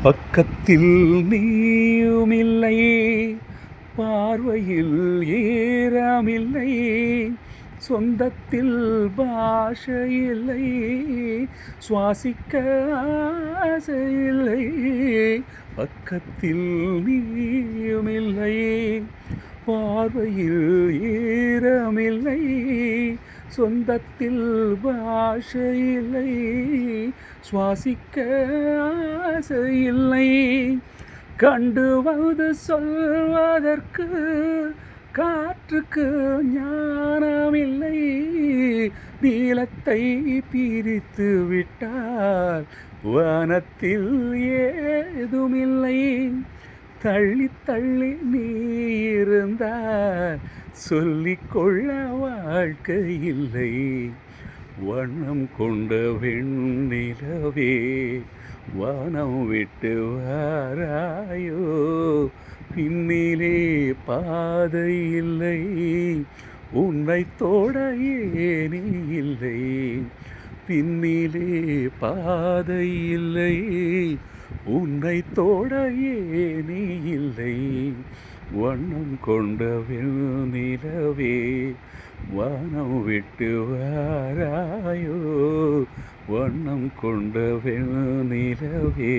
பக்கத்தில் நீயுமில்லை, பார்வையில் ஈரமில்லை, சொந்தத்தில் பாஷையில்லை, சுவாசிக்க ஆசையில்லை. பக்கத்தில் நீயுமில்லை, பார்வையில் ஈரமில்லை, சொந்தத்தில் பாஷையில்லை, சுவாசிக்க ஆசையில்லை. கண்டு வந்து சொல்வதற்கு காற்றுக்கு ஞானமில்லை, நீளத்தை பிரித்து விட்டால் வானத்தில் ஏதுமில்லை. தள்ளி தள்ளி நீ இருந்தால் சொல்லிக்கொள்ள வாழ்க்கை இல்லை. வண்ணம் கொண்ட வெண்ணிலவே, வானம் விட்டு வாராயோ, பின்னிலே பாதை இல்லை, உன்னை தோட ஏனி இல்லை. பின்னிலே பாதை இல்லை, உன்னை தோட ஏனி இல்லை. வண்ணம் கொண்ட வெண்ணிலவே, வானம் விட்டு வாராயோ, வண்ணம் கொண்ட வெண்ணிலவே.